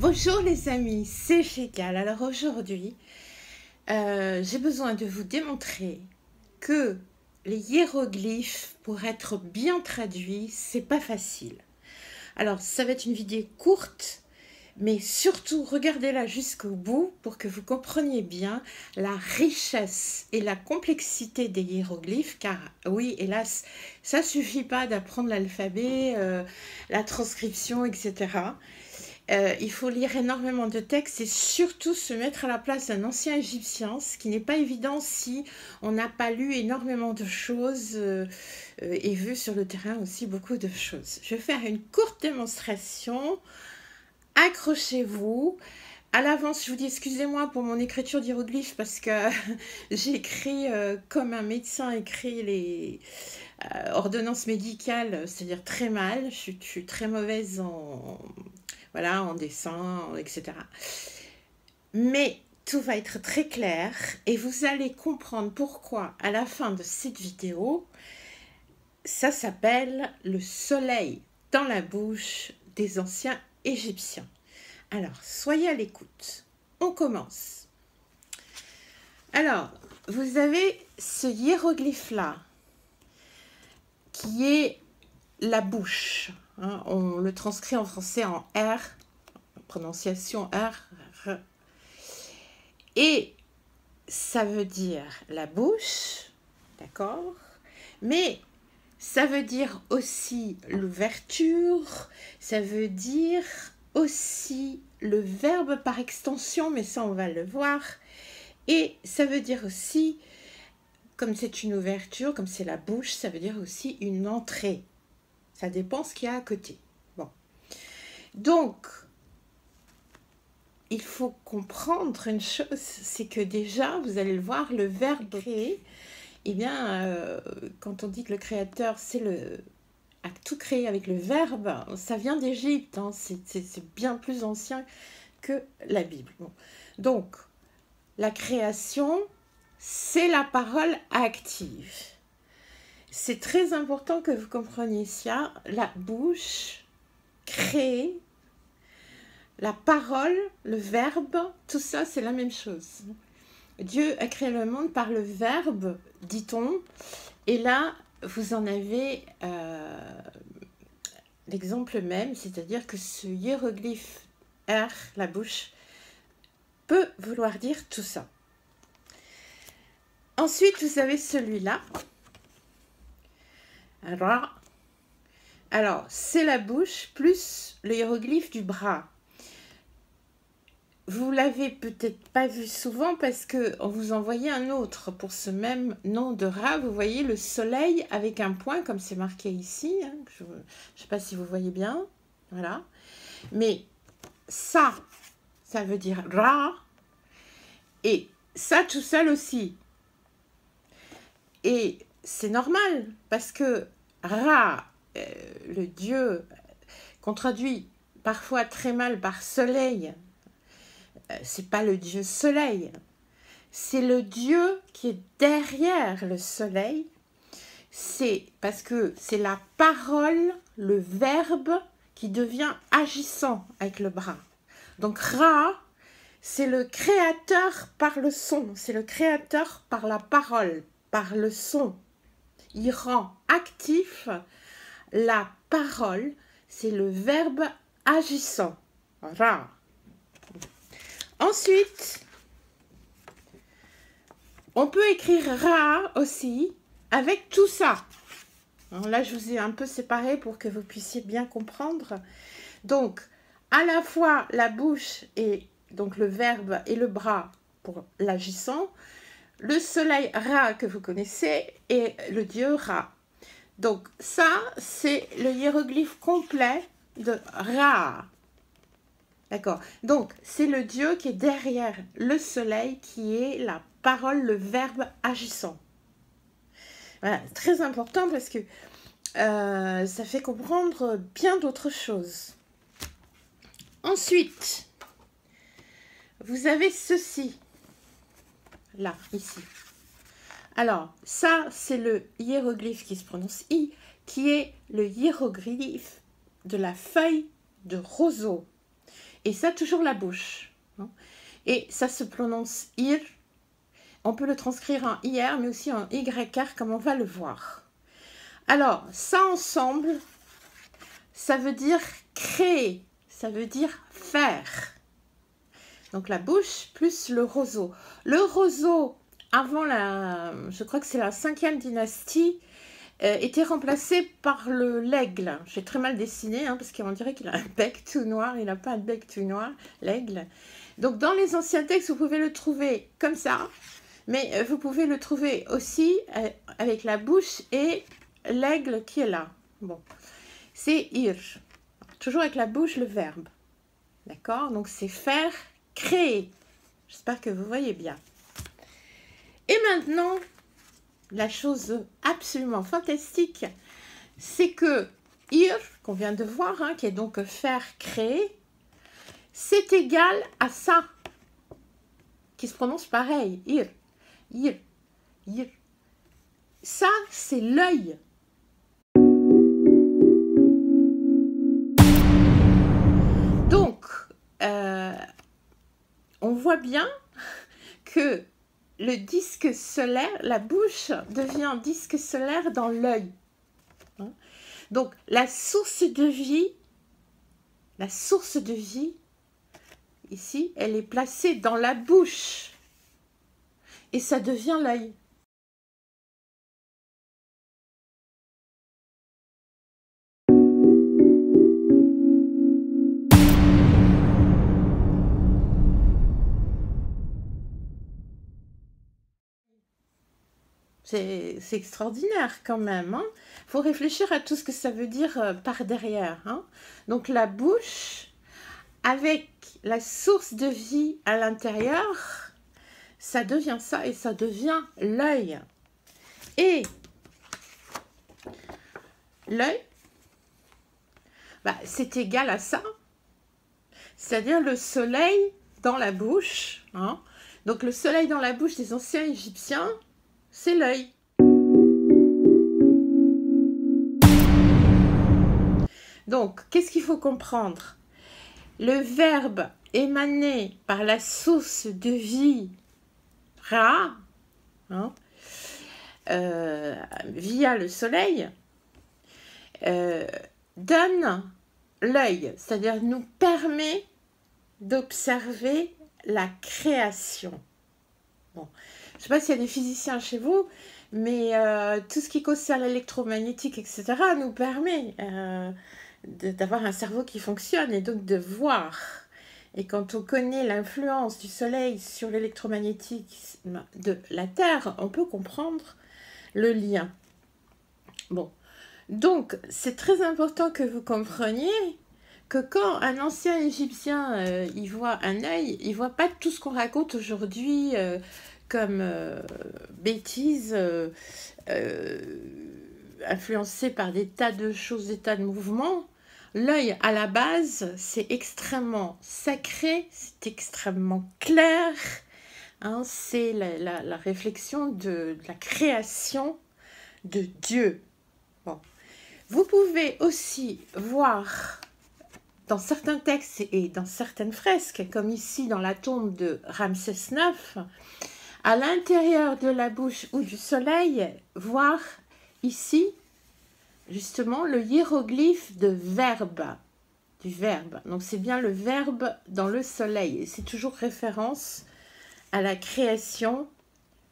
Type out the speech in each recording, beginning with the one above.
Bonjour les amis, c'est Gégal. Alors aujourd'hui, j'ai besoin de vous démontrer que les hiéroglyphes, pour être bien traduits, c'est pas facile. Alors ça va être une vidéo courte, mais surtout regardez-la jusqu'au bout pour que vous compreniez bien la richesse et la complexité des hiéroglyphes, car oui, hélas, ça suffit pas d'apprendre l'alphabet, la transcription, etc. Il faut lire énormément de textes et surtout se mettre à la place d'un ancien égyptien, ce qui n'est pas évident si on n'a pas lu énormément de choses et vu sur le terrain aussi beaucoup de choses. Je vais faire une courte démonstration. Accrochez-vous. À l'avance, je vous dis excusez-moi pour mon écriture d'hiéroglyphes parce que j'écris comme un médecin écrit les ordonnances médicales, c'est-à-dire très mal. Je suis très mauvaise en dessin, etc. Mais tout va être très clair et vous allez comprendre pourquoi à la fin de cette vidéo, ça s'appelle le soleil dans la bouche des anciens égyptiens. Alors, soyez à l'écoute. On commence. Alors, vous avez ce hiéroglyphe-là qui est la bouche. Hein, on le transcrit en français en R, prononciation R. Et ça veut dire la bouche, d'accord? Mais ça veut dire aussi l'ouverture, ça veut dire aussi le verbe par extension, mais ça on va le voir. Et ça veut dire aussi, comme c'est une ouverture, comme c'est la bouche, ça veut dire aussi une entrée. Ça dépend ce qu'il y a à côté. Bon. Donc, il faut comprendre une chose, c'est que déjà, vous allez le voir, le verbe créer, eh bien, quand on dit que le créateur, a tout créé avec le verbe, ça vient d'Égypte, hein, c'est bien plus ancien que la Bible. Bon. Donc, la création, c'est la parole active. C'est très important que vous compreniez ça. La bouche crée, la parole, le verbe, tout ça, c'est la même chose. Dieu a créé le monde par le verbe, dit-on. Et là, vous en avez l'exemple même, c'est-à-dire que ce hiéroglyphe R, la bouche, peut vouloir dire tout ça. Ensuite, vous avez celui-là. Alors, c'est la bouche plus le hiéroglyphe du bras. Vous l'avez peut-être pas vu souvent parce qu'on vous envoyait un autre pour ce même nom de Ra. Vous voyez le soleil avec un point comme c'est marqué ici. Hein, je ne sais pas si vous voyez bien. Voilà. Mais ça veut dire Ra. Et ça tout seul aussi. Et c'est normal parce que Ra, le dieu, qu'on traduit parfois très mal par soleil, c'est pas le dieu soleil, c'est le dieu qui est derrière le soleil. C'est parce que c'est la parole, le verbe qui devient agissant avec le bras. Donc Ra, c'est le créateur par le son, c'est le créateur par la parole, par le son. Il rend actif la parole, c'est le verbe agissant. Ra. Ensuite, on peut écrire Ra aussi avec tout ça. Alors là, je vous ai un peu séparé pour que vous puissiez bien comprendre. Donc, à la fois la bouche et donc le verbe et le bras pour l'agissant, le soleil Ra que vous connaissez et le dieu Ra. Donc ça, c'est le hiéroglyphe complet de Ra. D'accord. Donc, c'est le dieu qui est derrière le soleil, qui est la parole, le verbe agissant. Voilà, très important parce que ça fait comprendre bien d'autres choses. Ensuite, vous avez ceci, là, ici. Alors, ça, c'est le hiéroglyphe qui se prononce I, qui est le hiéroglyphe de la feuille de roseau. Et ça, toujours la bouche. Hein. Et ça se prononce ir. On peut le transcrire en IR, mais aussi en YR, comme on va le voir. Alors, ça ensemble, ça veut dire créer, ça veut dire faire. Donc la bouche plus le roseau. Le roseau, avant je crois que c'est la 5e dynastie, était remplacé par l'aigle. J'ai très mal dessiné, hein, parce qu'on dirait qu'il a un bec tout noir. Il n'a pas un bec tout noir, l'aigle. Donc dans les anciens textes, vous pouvez le trouver comme ça. Mais vous pouvez le trouver aussi avec la bouche et l'aigle qui est là. Bon, c'est ir. Toujours avec la bouche, le verbe. D'accord? Donc c'est faire, créer. J'espère que vous voyez bien. Et maintenant, la chose absolument fantastique, c'est que ir, qu'on vient de voir, hein, qui est donc faire, créer, c'est égal à ça, qui se prononce pareil, ir. Ir, ir. Ça, c'est l'œil. Donc, on voit bien que le disque solaire, la bouche devient disque solaire dans l'œil. Hein? Donc, la source de vie, ici, elle est placée dans la bouche. Et ça devient l'œil. C'est extraordinaire quand même. Hein. Faut réfléchir à tout ce que ça veut dire par derrière. Hein. Donc la bouche, avec la source de vie à l'intérieur, ça devient ça et ça devient l'œil. Et l'œil, c'est égal à ça, c'est-à-dire le soleil dans la bouche. Hein. Donc le soleil dans la bouche des anciens Égyptiens, c'est l'œil. Donc, qu'est-ce qu'il faut comprendre? Le verbe émané par la source de vie Ra, hein, via le soleil, donne l'œil, c'est-à-dire nous permet d'observer la création. Bon. Je ne sais pas s'il y a des physiciens chez vous, mais tout ce qui concerne l'électromagnétique, etc., nous permet d'avoir un cerveau qui fonctionne et donc de voir. Et quand on connaît l'influence du soleil sur l'électromagnétisme de la Terre, on peut comprendre le lien. Bon, donc c'est très important que vous compreniez que quand un ancien Égyptien il voit un œil, il ne voit pas tout ce qu'on raconte aujourd'hui comme bêtises influencées par des tas de choses, des tas de mouvements. L'œil, à la base, c'est extrêmement sacré, c'est extrêmement clair. Hein, c'est la réflexion de la création de Dieu. Bon. Vous pouvez aussi voir dans certains textes et dans certaines fresques, comme ici dans la tombe de Ramsès IX, à l'intérieur de la bouche ou du soleil, voir ici justement le hiéroglyphe de verbe, du verbe. Donc c'est bien le verbe dans le soleil. Et c'est toujours référence à la création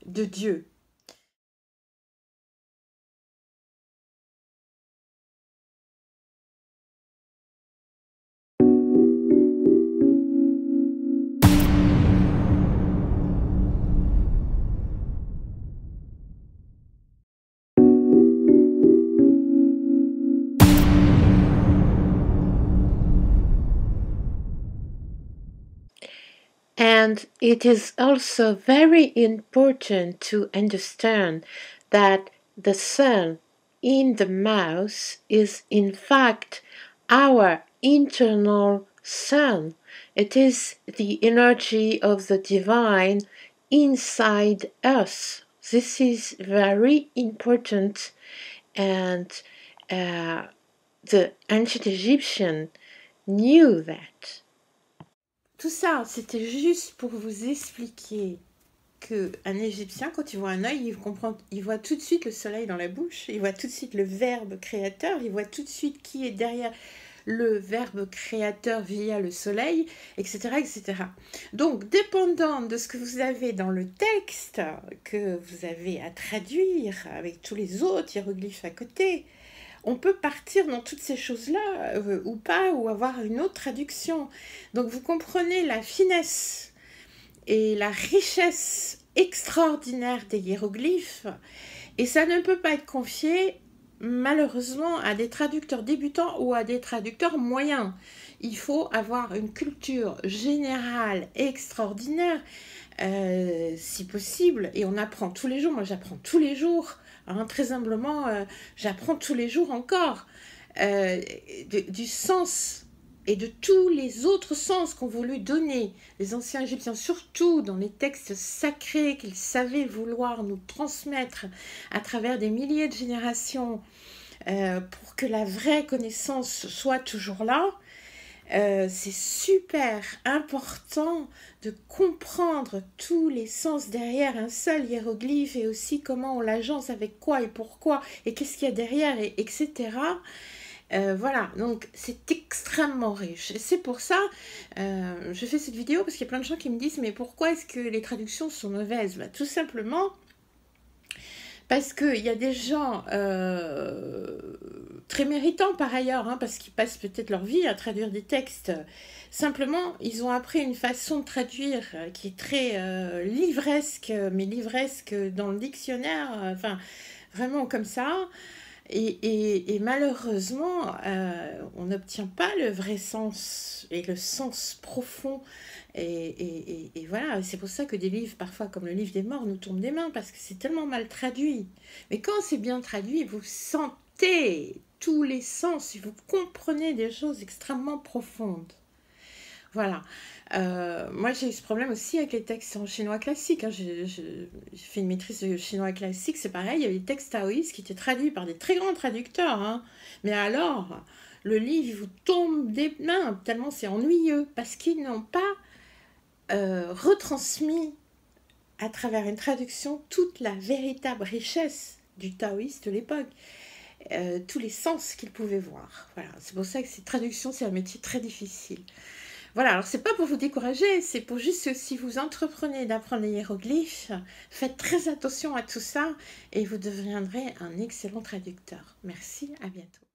de Dieu. And it is also very important to understand that the sun in the mouth is in fact our internal sun. It is the energy of the divine inside us. This is very important, and the ancient Egyptian knew that. Tout ça, c'était juste pour vous expliquer qu'un Égyptien, quand il voit un œil, il voit tout de suite le soleil dans la bouche, il voit tout de suite le verbe créateur, il voit tout de suite qui est derrière le verbe créateur via le soleil, etc., etc. Donc, dépendant de ce que vous avez dans le texte, que vous avez à traduire avec tous les autres hiéroglyphes à côté, on peut partir dans toutes ces choses-là, ou pas, ou avoir une autre traduction. Donc, vous comprenez la finesse et la richesse extraordinaire des hiéroglyphes, et ça ne peut pas être confié malheureusement à des traducteurs débutants ou à des traducteurs moyens. Il faut avoir une culture générale extraordinaire, si possible, et on apprend tous les jours. Moi, j'apprends tous les jours, hein, très humblement, j'apprends tous les jours encore du sens et de tous les autres sens qu'ont voulu donner les anciens Égyptiens, surtout dans les textes sacrés qu'ils savaient vouloir nous transmettre à travers des milliers de générations, pour que la vraie connaissance soit toujours là. C'est super important de comprendre tous les sens derrière un seul hiéroglyphe, et aussi comment on l'agence, avec quoi et pourquoi, et qu'est-ce qu'il y a derrière, etc. Voilà, donc c'est extrêmement riche. Et c'est pour ça, je fais cette vidéo, parce qu'il y a plein de gens qui me disent « Mais pourquoi est-ce que les traductions sont mauvaises ?» Tout simplement parce qu'il y a des gens très méritants par ailleurs, hein, parce qu'ils passent peut-être leur vie à traduire des textes. Simplement, ils ont appris une façon de traduire qui est très livresque, mais livresque dans le dictionnaire, enfin, vraiment comme ça. Et malheureusement, on n'obtient pas le vrai sens et le sens profond. Et voilà, c'est pour ça que des livres, parfois comme le livre des morts, nous tombent des mains, parce que c'est tellement mal traduit. Mais quand c'est bien traduit, vous sentez tous les sens et vous comprenez des choses extrêmement profondes. Voilà. Moi, j'ai eu ce problème aussi avec les textes en chinois classique, hein. J'ai fait une maîtrise de chinois classique, c'est pareil, il y avait des textes taoïstes qui étaient traduits par des très grands traducteurs, hein. Mais alors, le livre il vous tombe des mains, tellement c'est ennuyeux, parce qu'ils n'ont pas retransmis à travers une traduction toute la véritable richesse du taoïste de l'époque. Tous les sens qu'ils pouvaient voir. Voilà, c'est pour ça que cette traduction, c'est un métier très difficile. Voilà, alors c'est pas pour vous décourager, c'est pour juste que si vous entreprenez d'apprendre les hiéroglyphes, faites très attention à tout ça et vous deviendrez un excellent traducteur. Merci, à bientôt.